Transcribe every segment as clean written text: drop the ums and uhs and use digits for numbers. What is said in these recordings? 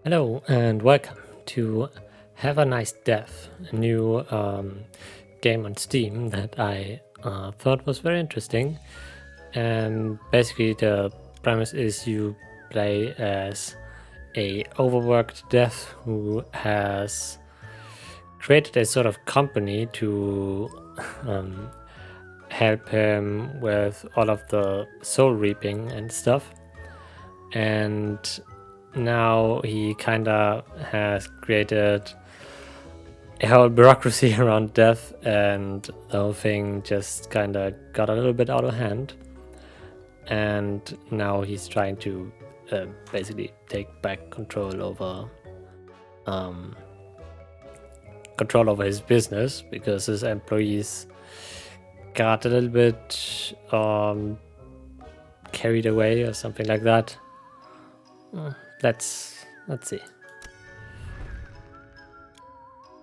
Hello and welcome to Have a Nice Death, a new game on Steam that I thought was very interesting. And basically the premise is you play as a overworked death who has created a sort of company to help him with all of the soul reaping and stuff. And now he kind of has created a whole bureaucracy around death, and the whole thing just kind of got a little bit out of hand. And now he's trying to basically take back control over his business because his employees got a little bit carried away or something like that. Let's see.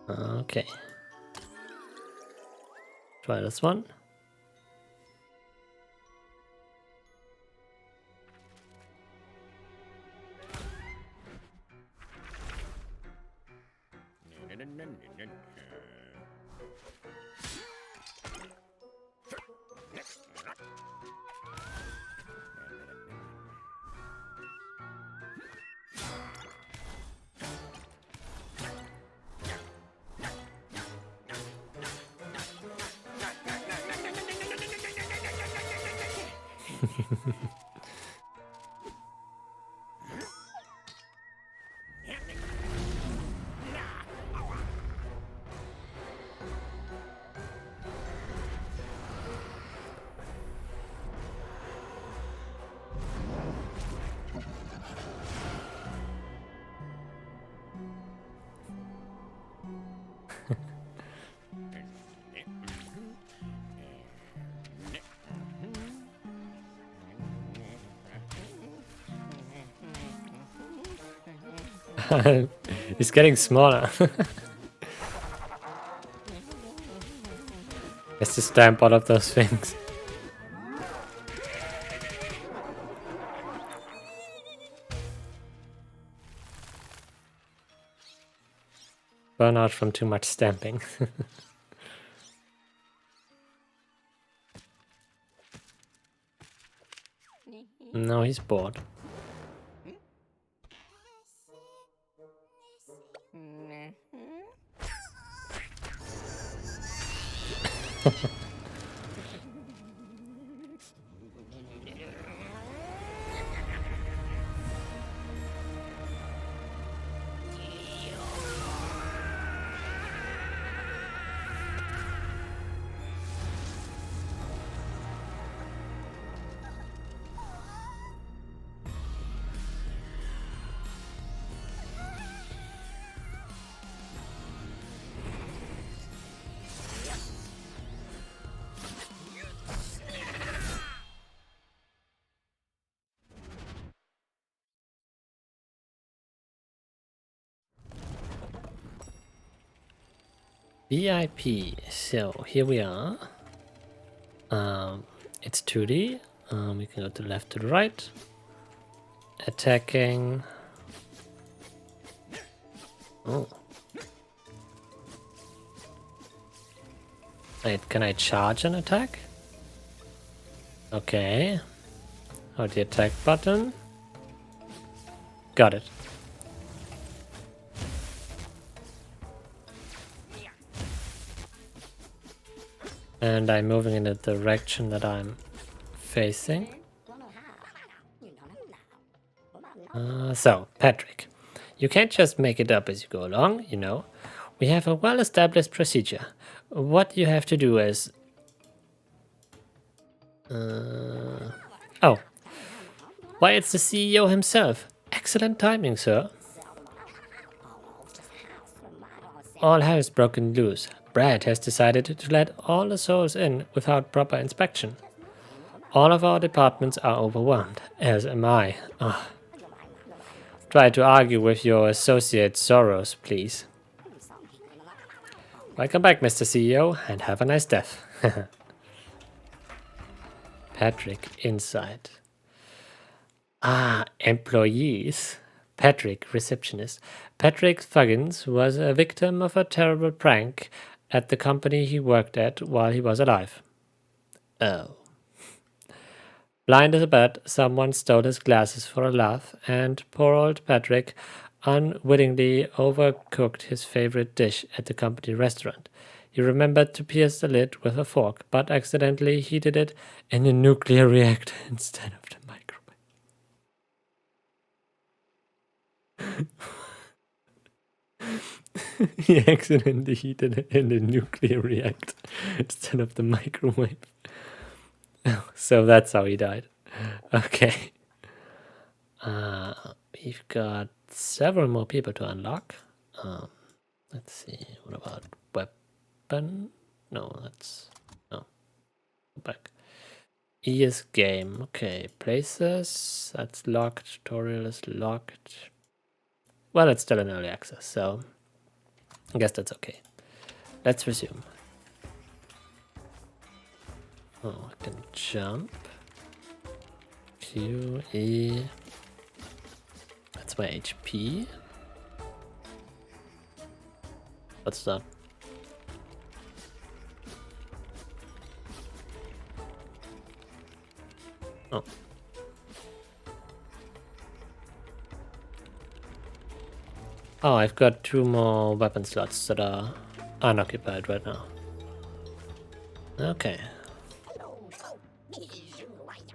Okay. Try this one. He's getting smaller. Has to stamp all of those things. Burnout from too much stamping. No, he's bored. VIP. So here we are. It's 2D. We can go to the left, to the right. Attacking. Oh. Wait, can I charge an attack? Okay. Hold the attack button. Got it. And I'm moving in the direction that I'm facing. So, Patrick, you can't just make it up as you go along, you know. We have a well-established procedure. What you have to do is... Oh. Why, it's the CEO himself. Excellent timing, sir. All hell's broken loose. Brad has decided to let all the souls in without proper inspection. All of our departments are overwhelmed, as am I. Ugh. Try to argue with your associate Soros, please. Welcome back, Mr. CEO, and have a nice death. Patrick inside. Ah, employees. Patrick, receptionist. Patrick Thuggins was a victim of a terrible prank at the company he worked at while he was alive. Oh. Blind as a bat, someone stole his glasses for a laugh, and poor old Patrick unwittingly overcooked his favorite dish at the company restaurant. He remembered to pierce the lid with a fork, but accidentally heated it in a nuclear reactor instead of the microwave. He accidentally heated it in the nuclear reactor instead of the microwave. So that's how he died. Okay. We've got several more people to unlock. Let's see. What about weapon? No, that's... No. Go back. E is game. Okay. Places. That's locked. Tutorial is locked. Well, it's still in early access, so I guess that's okay. Let's resume. Oh, I can jump. Q, E. That's my HP. What's that? Oh. Oh, I've got 2 more weapon slots that are unoccupied right now. Okay.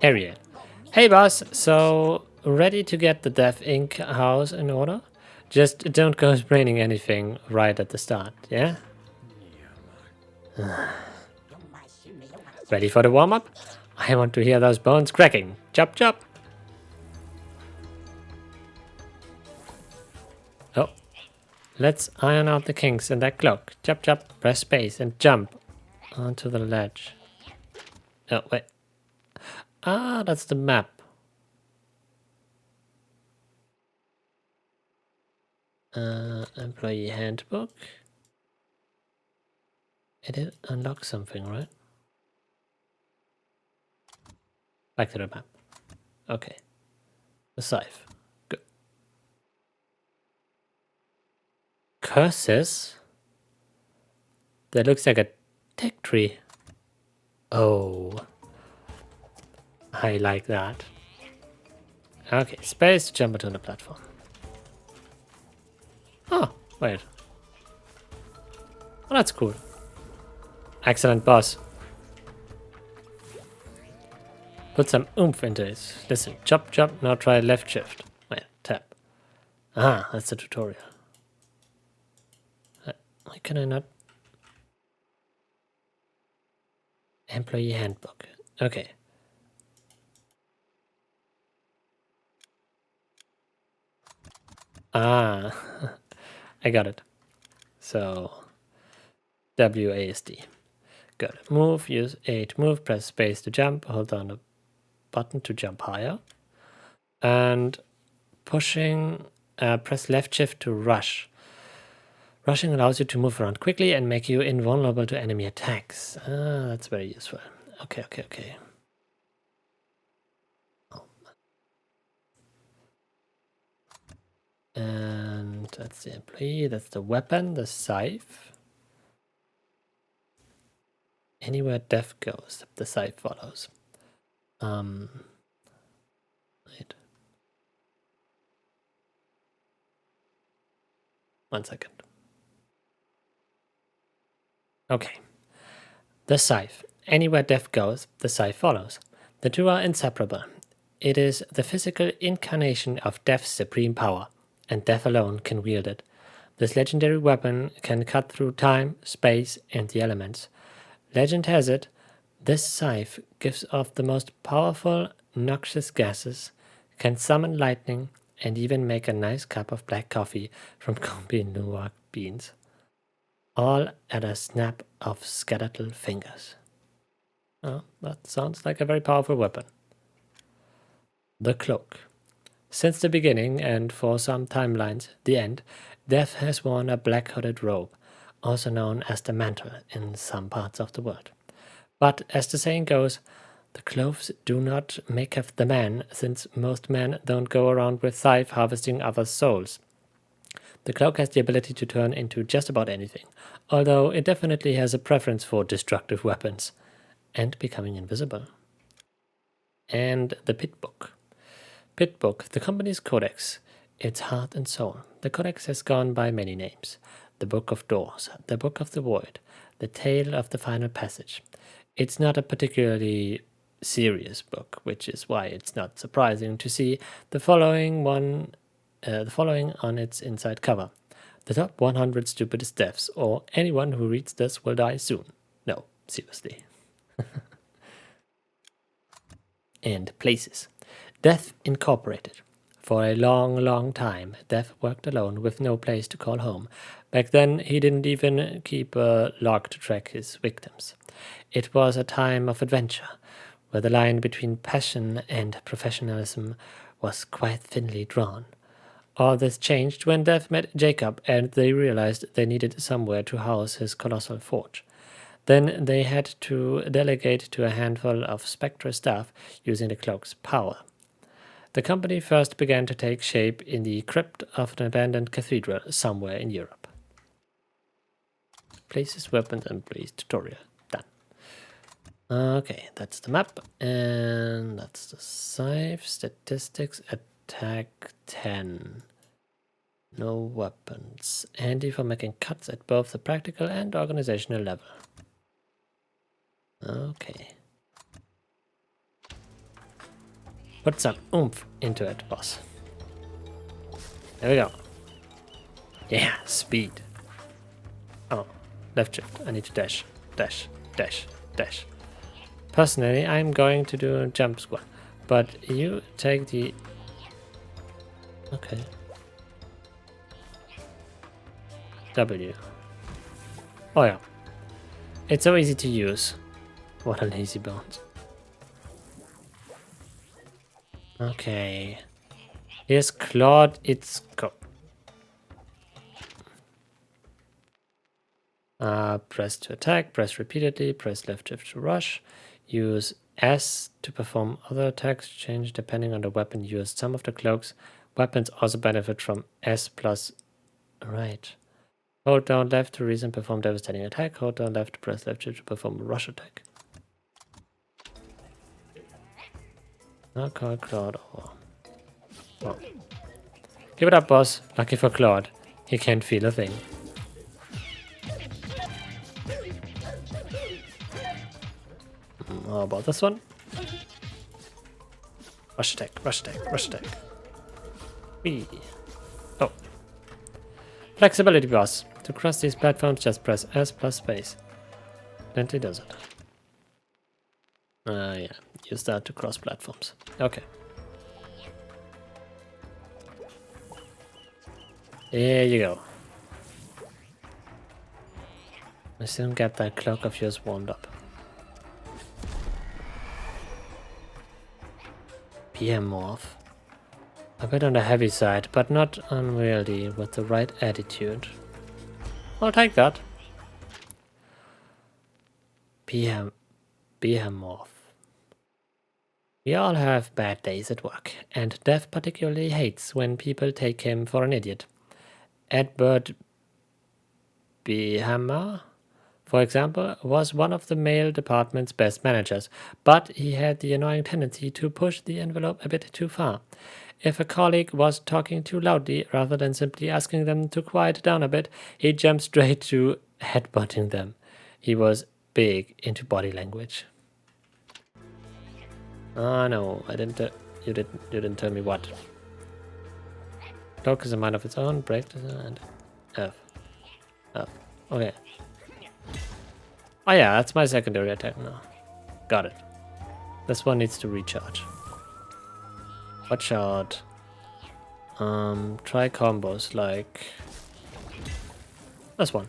Area. Hey boss, so ready to get the Death Inc. house in order? Just don't go spraining anything right at the start, yeah? Ready for the warm-up? I want to hear those bones cracking. Chop chop! Oh. Let's iron out the kinks in that cloak. Chop chop, press space and jump onto the ledge. Oh, wait. Ah, that's the map. Employee handbook. It did unlock something, right? Back to the map. Okay. The Scythe. Good. Curses? That looks like a tech tree. Oh. I like that. Okay, space to jump onto the platform. Oh, wait. Oh, that's cool. Excellent, boss. Put some oomph into it. Listen, chop, chop, now try left shift. Wait, tap. Ah, that's the tutorial. Why can I not? Employee handbook. Okay. Ah, I got it. So, WASD. Good. Move, use A to move, press space to jump, hold down the button to jump higher. And pushing, press left shift to rush. Rushing allows you to move around quickly and make you invulnerable to enemy attacks. Ah, that's very useful. Okay, okay, okay. Oh. And that's the employee, that's the weapon, the scythe. Anywhere death goes, the scythe follows. Wait. 1 second. Okay. The scythe. Anywhere death goes, the scythe follows. The two are inseparable. It is the physical incarnation of death's supreme power, and death alone can wield it. This legendary weapon can cut through time, space, and the elements. Legend has it, this scythe gives off the most powerful, noxious gases, can summon lightning, and even make a nice cup of black coffee from Combi Nuak beans. All at a snap of skeletal fingers. Oh, that sounds like a very powerful weapon. The Cloak. Since the beginning, and for some timelines, the end, Death has worn a black hooded robe, also known as the mantle in some parts of the world. But as the saying goes, The clothes do not make up the man, since most men don't go around with Scythe harvesting others' souls. The cloak has the ability to turn into just about anything, although it definitely has a preference for destructive weapons and becoming invisible. And the Pit Book. Pit Book, the company's codex, its heart and soul. The codex has gone by many names. The Book of Doors, the Book of the Void, the Tale of the Final Passage. It's not a particularly serious book, which is why it's not surprising to see the following on its inside cover. The top 100 stupidest deaths, or anyone who reads this will die soon. No, seriously. And places. Death Incorporated. For a long, long time, Death worked alone with no place to call home. Back then, he didn't even keep a log to track his victims. It was a time of adventure, where the line between passion and professionalism was quite thinly drawn. All this changed when Death met Jacob and they realized they needed somewhere to house his colossal forge. Then they had to delegate to a handful of Spectre staff using the cloak's power. The company first began to take shape in the crypt of an abandoned cathedral somewhere in Europe. Places, weapons, and employees tutorial. Done. Okay, that's the map. And that's the Scythe. Statistics, attack 10. No weapons. Handy for making cuts at both the practical and organizational level. Okay. Put some oomph into it, boss. There we go. Yeah, speed. Oh, left shift. I need to dash, dash, dash, dash. Personally, I'm going to do a jump squat, but you take the... Okay. W. Oh yeah. It's so easy to use. What a lazy bones. Okay. Here's Claude. It's go. Press to attack, press repeatedly, press left shift to rush. Use S to perform other attacks, change depending on the weapon used. Some of the cloak's weapons also benefit from S plus. Right. Hold down left to reason perform devastating attack. Hold down left to press left shift to perform a rush attack. I'll call Claude over. Oh. Give it up, boss. Lucky for Claude. He can't feel a thing. How about this one? Rush attack, rush attack, rush attack. Whee. Oh. Flexibility, boss. To cross these platforms, just press S plus space. Plenty does it. Yeah. Use that to cross platforms. Okay. There you go. I still get that cloak of yours warmed up. PM morph. A bit on the heavy side, but not unwieldy with the right attitude. I'll take that. PM morph. We all have bad days at work, and Dev particularly hates when people take him for an idiot. Edward Behammer, for example, was one of the mail department's best managers, but he had the annoying tendency to push the envelope a bit too far. If a colleague was talking too loudly, rather than simply asking them to quiet down a bit, he'd jump straight to headbutting them. He was big into body language. Oh no, I didn't. You didn't tell me what. Cloak is a mind of its own. Break and F. Okay. Oh yeah, that's my secondary attack now. Got it. This one needs to recharge. Watch out. Try combos like this one.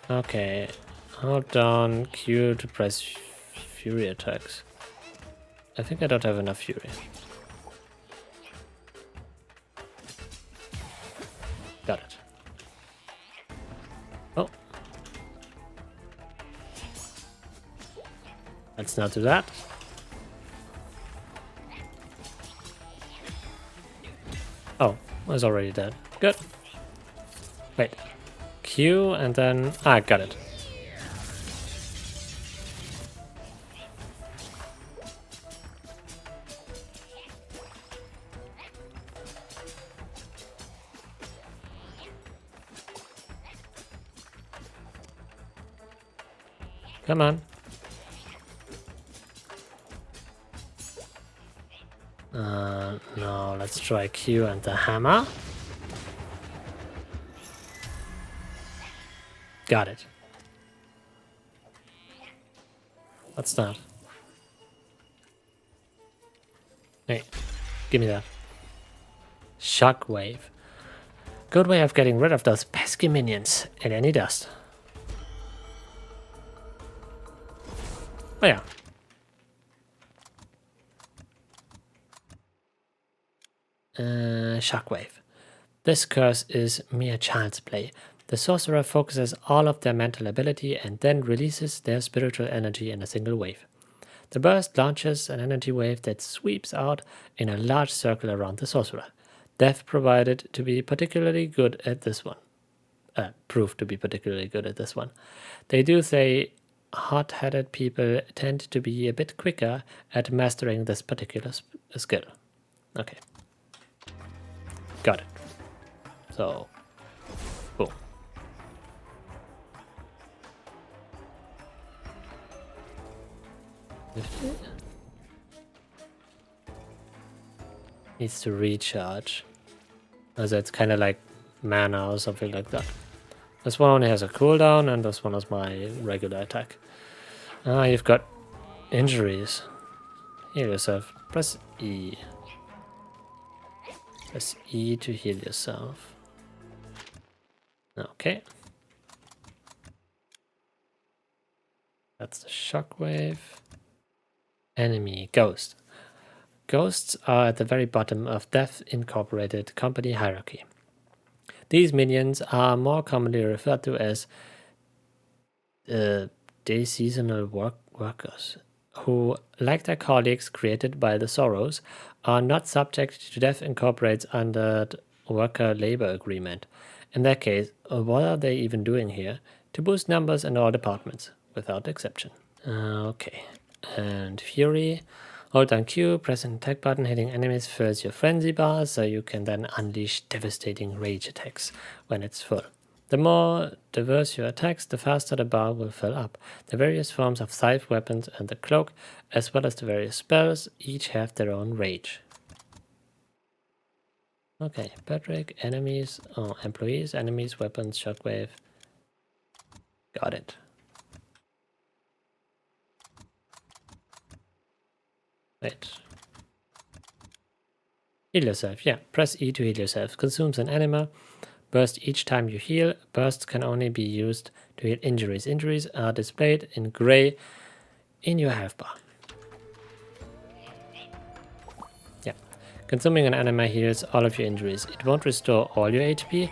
Okay. Hold down Q to press fury attacks. I think I don't have enough fury. Got it. Oh. Let's not do that. Oh, was already dead. Good. Wait. Q and then... Ah, got it. Come on. No, let's try Q and the hammer. Got it. What's that? Hey, give me that. Shockwave. Good way of getting rid of those pesky minions in any dust. Oh yeah. Shockwave. This curse is mere child's play. The sorcerer focuses all of their mental ability and then releases their spiritual energy in a single wave. The burst launches an energy wave that sweeps out in a large circle around the sorcerer. Death provided to be particularly good at this one. Proved to be particularly good at this one. They do say hot-headed people tend to be a bit quicker at mastering this particular skill. Okay. Got it. So, boom. Needs to recharge. Also, it's kind of like mana or something like that. This one only has a cooldown, and this one is my regular attack. Ah, you've got injuries. Heal yourself. Press E. Press E to heal yourself. Okay. That's the shockwave. Enemy ghost. Ghosts are at the very bottom of Death Incorporated company hierarchy. These minions are more commonly referred to as day seasonal workers, who, like their colleagues created by the Sorrows, are not subject to Death Incorporate's under worker labor agreement. In that case, what are they even doing here? To boost numbers in all departments, without exception. Okay, and Fury. Hold down Q, press an attack button, hitting enemies fills your frenzy bar, so you can then unleash devastating rage attacks when it's full. The more diverse your attacks, the faster the bar will fill up. The various forms of Scythe weapons and the Cloak, as well as the various spells, each have their own rage. Okay, Patrick, enemies, employees, enemies, weapons, shockwave. Got it. Wait. Heal yourself, yeah. Press E to heal yourself. Consumes an anima. Burst each time you heal. Bursts can only be used to heal injuries. Injuries are displayed in gray in your health bar. Yeah. Consuming an anima heals all of your injuries. It won't restore all your HP,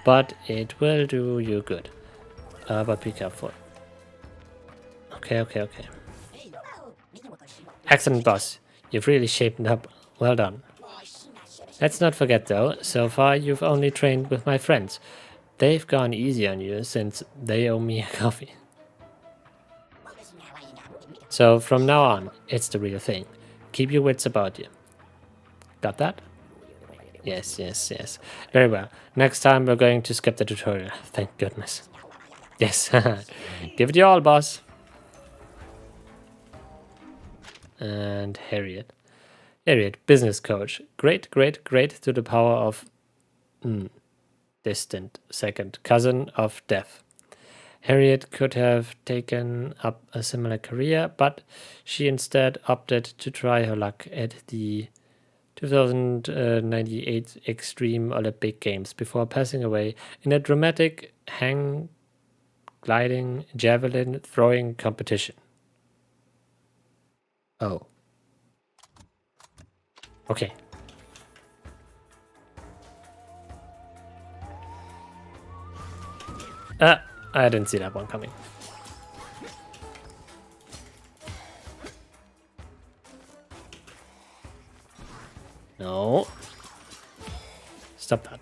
but it will do you good. But be careful. Okay. Excellent, boss. You've really shaped up. Well done. Let's not forget, though, so far you've only trained with my friends. They've gone easy on you since they owe me a coffee. So from now on, it's the real thing. Keep your wits about you. Got that? Yes. Very well. Next time we're going to skip the tutorial. Thank goodness. Yes. Give it your all, boss. And Harriet. Harriet, business coach. Great to the power of distant second cousin of death. Harriet could have taken up a similar career, but she instead opted to try her luck at the 2098 Extreme Olympic Games before passing away in a dramatic hang gliding javelin throwing competition. Oh. Okay. I didn't see that one coming. Stop that.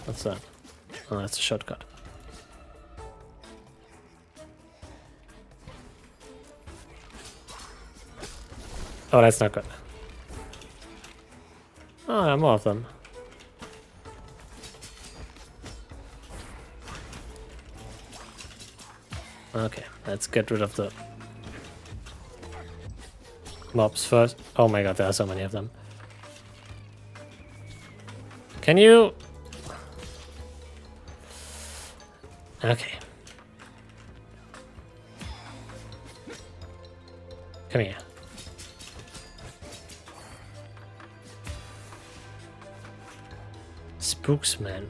What's that? Oh, that's a shortcut. Oh, that's not good. Oh, there are more of them. Okay, let's get rid of the mobs first. Oh my god, there are so many of them. Can you... Okay. Come here. Spooksman.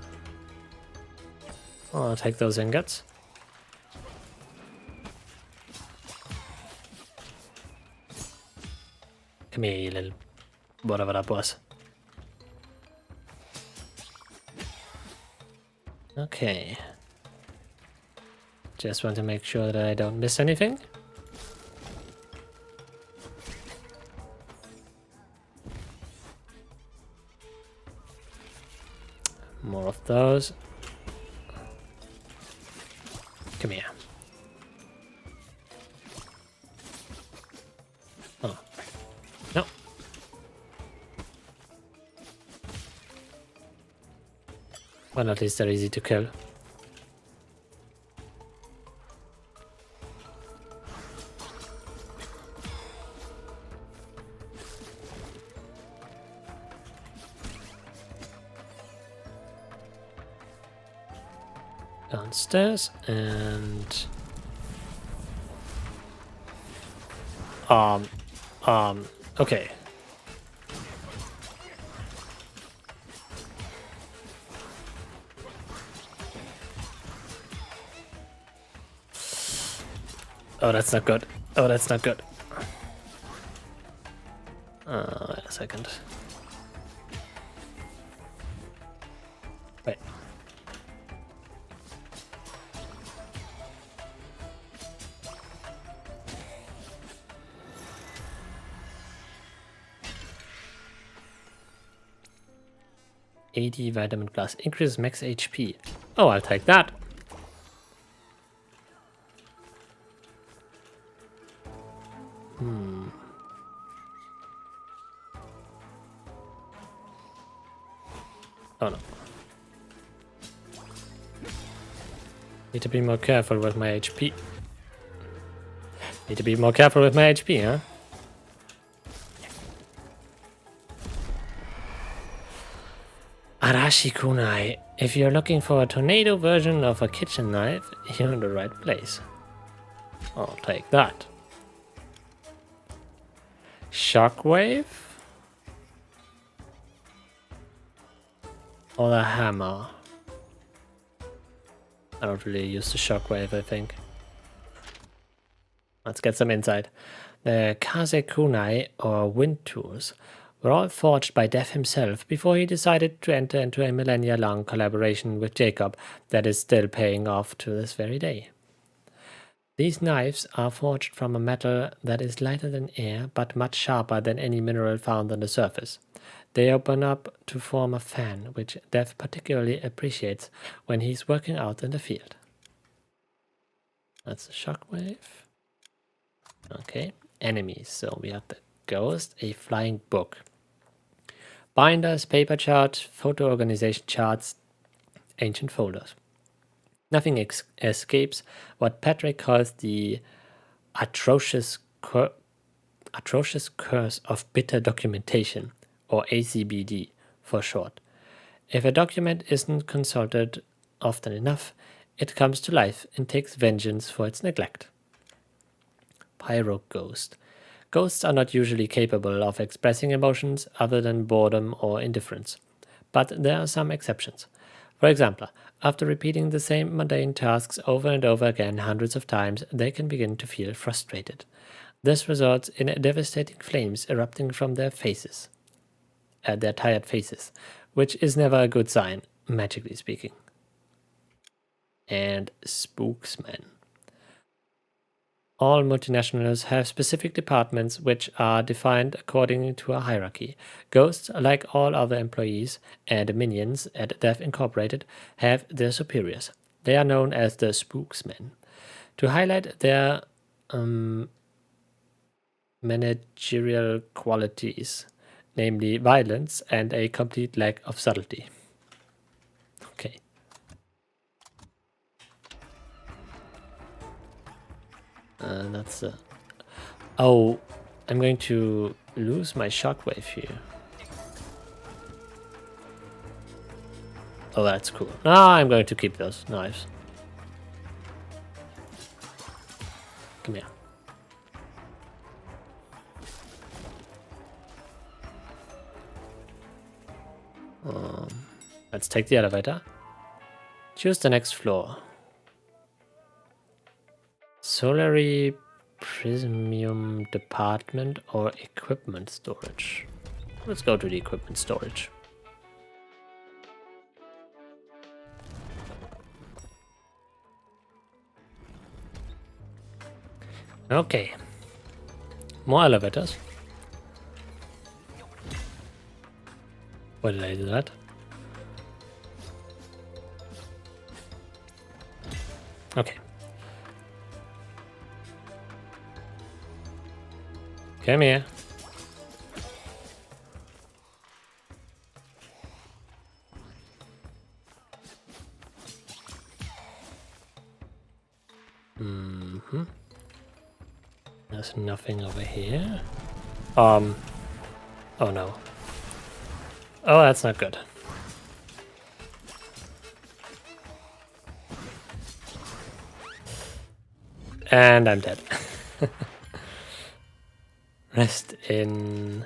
Oh, I'll take those ingots. Come here, you little... whatever that was. Okay. Just want to make sure that I don't miss anything. More of those. Come here. Oh. No. Well, at least they're easy to kill. Downstairs and okay. Oh, that's not good. Oh, that's not good. Wait a second. Wait. AD Vitamin Plus increases max HP. Oh, I'll take that. Oh no. Need to be more careful with my HP. Need to be more careful with my HP, huh? Arashi kunai. If you're looking for a tornado version of a kitchen knife, you're in the right place. I'll take that. Shockwave? Or the hammer? I don't really use the shockwave, I think. Let's get some insight. The Kaze kunai, or wind tools, were all forged by Death himself before he decided to enter into a millennia-long collaboration with Jacob that is still paying off to this very day. These knives are forged from a metal that is lighter than air but much sharper than any mineral found on the surface. They open up to form a fan, which Death particularly appreciates when he's working out in the field. That's a shockwave. Okay, enemies. So we have the ghost, a flying book. Binders, paper charts, photo organization charts, ancient folders. Nothing escapes what Patrick calls the atrocious curse of bitter documentation, or ACBD for short. If a document isn't consulted often enough, it comes to life and takes vengeance for its neglect. Pyro Ghost. Ghosts are not usually capable of expressing emotions other than boredom or indifference, but there are some exceptions. For example, after repeating the same mundane tasks over and over again hundreds of times, they can begin to feel frustrated. This results in devastating flames erupting from their faces, their tired faces, which is never a good sign, magically speaking. And Spooksman. All multinationals have specific departments which are defined according to a hierarchy. Ghosts, like all other employees and minions at Dev Incorporated, have their superiors. They are known as the spooksmen. To highlight their managerial qualities, namely violence and a complete lack of subtlety. Okay. That's oh, I'm going to lose my shockwave here. Oh, that's cool. Ah, I'm going to keep those knives. Come here. Let's take the elevator. Choose the next floor. Solary Prismium Department or Equipment Storage. Let's go to the Equipment Storage. Okay. More elevators. Why did I do that? Okay. Come here. There's nothing over here. Oh no. Oh, that's not good. And I'm dead. Rest in...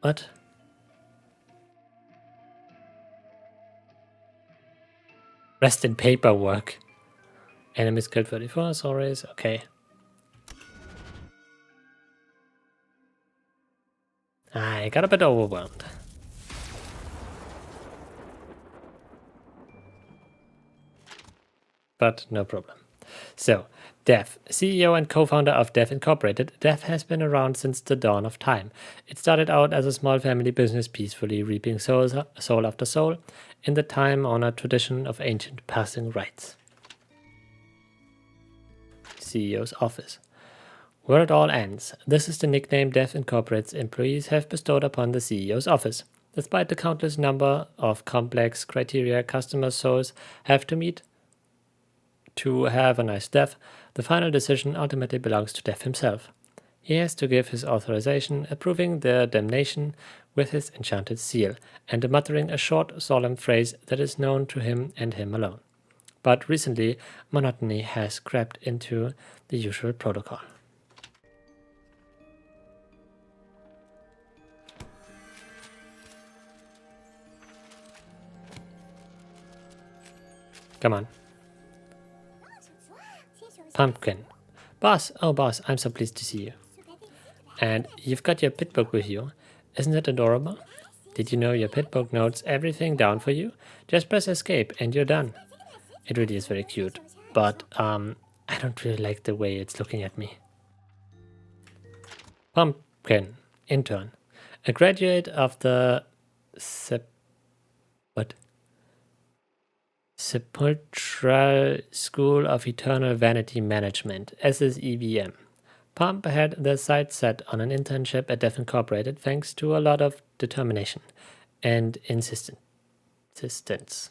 What? Rest in paperwork. Enemies killed 34, sorry. Okay. I got a bit overwhelmed. But no problem. So, Dev, CEO and co-founder of Dev Incorporated, Dev has been around since the dawn of time. It started out as a small family business peacefully reaping soul after soul in the time-honored tradition of ancient passing rights. CEO's office. Where it all ends. This is the nickname Dev Incorporated's employees have bestowed upon the CEO's office. Despite the countless number of complex criteria customer souls have to meet to have a nice death, the final decision ultimately belongs to Dev himself. He has to give his authorization, approving their damnation with his enchanted seal, and muttering a short, solemn phrase that is known to him and him alone. But recently, monotony has crept into the usual protocol. Come on. Pumpkin. Boss, oh boss, I'm so pleased to see you. And you've got your pit book with you. Isn't it adorable? Did you know your pit book notes everything down for you? Just press escape and you're done. It really is very cute, but I don't really like the way it's looking at me. Pumpkin, intern. A graduate of the Sepulchral School of Eternal Vanity Management, SSEVM. Pump had their sights set on an internship at Dev Incorporated thanks to a lot of determination and insistence.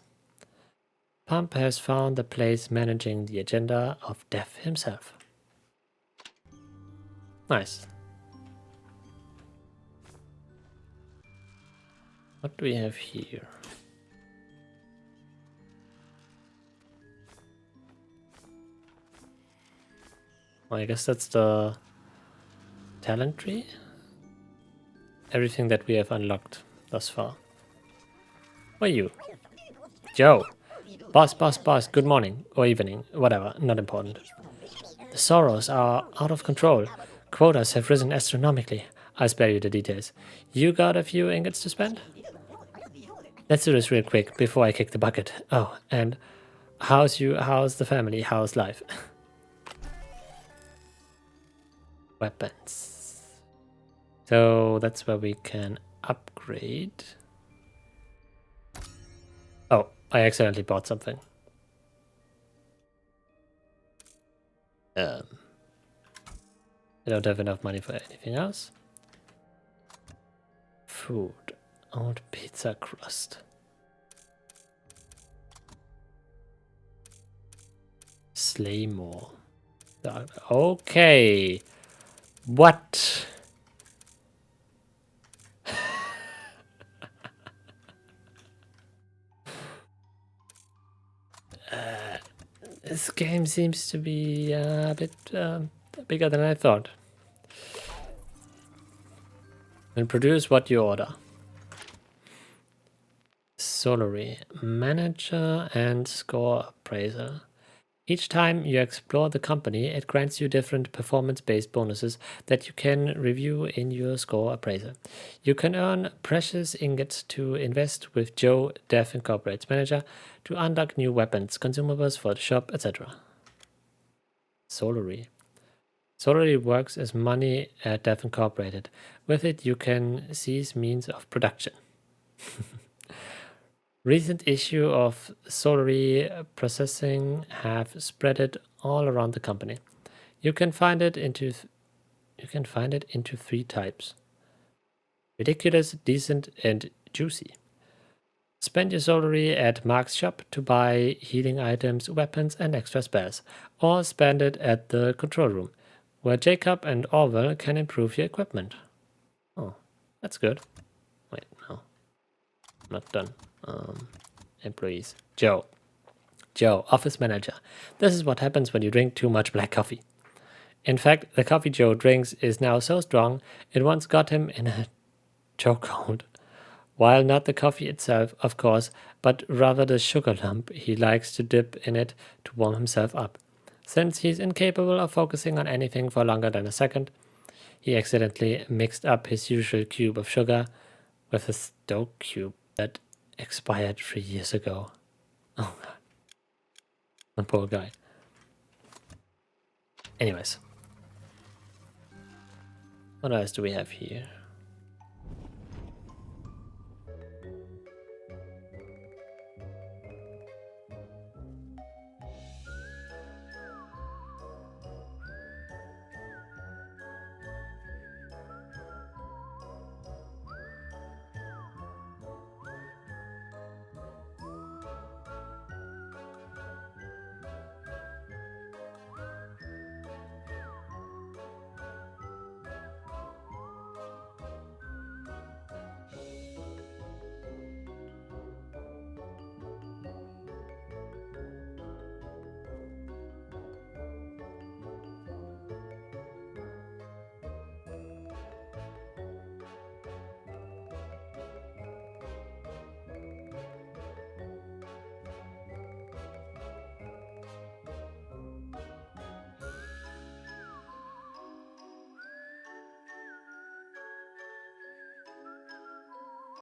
Pump has found a place managing the agenda of Dev himself. Nice. What do we have here? Well, I guess that's the talent tree. Everything that we have unlocked thus far. Who are you? Joe. Boss, good morning. Or evening. Whatever, not important. The sorrows are out of control. Quotas have risen astronomically. I'll spare you the details. You got a few ingots to spend? Let's do this real quick before I kick the bucket. Oh, and How's you? How's the family? How's life? Weapons. So that's where we can upgrade. Oh, I accidentally bought something. I don't have enough money for anything else. Food. Old pizza crust. Slay more. Okay. What? This game seems to be a bit bigger than I thought. And produce what you order. Solary, manager and score appraiser. Each time you explore the company, it grants you different performance-based bonuses that you can review in your score appraiser. You can earn precious ingots to invest with Joe, Dev Incorporate's manager, to unlock new weapons, consumables for the shop, etc. Solary. Solary works as money at Dev Incorporated. With it, you can seize means of production. Recent issue of Solary processing have spread it all around the company. You can find it into 3 types: ridiculous, decent, and juicy. Spend your Solary at Mark's shop to buy healing items, weapons, and extra spells, or spend it at the control room, where Jacob and Orwell can improve your equipment. Oh, that's good. Wait, no. Not done. Employees. Joe, office manager. This is what happens when you drink too much black coffee. In fact, the coffee Joe drinks is now so strong, it once got him in a chokehold. While not the coffee itself, of course, but rather the sugar lump he likes to dip in it to warm himself up. Since he's incapable of focusing on anything for longer than a second, he accidentally mixed up his usual cube of sugar with a Stoke cube that expired 3 years ago. Oh god. The poor guy. Anyways. What else do we have here?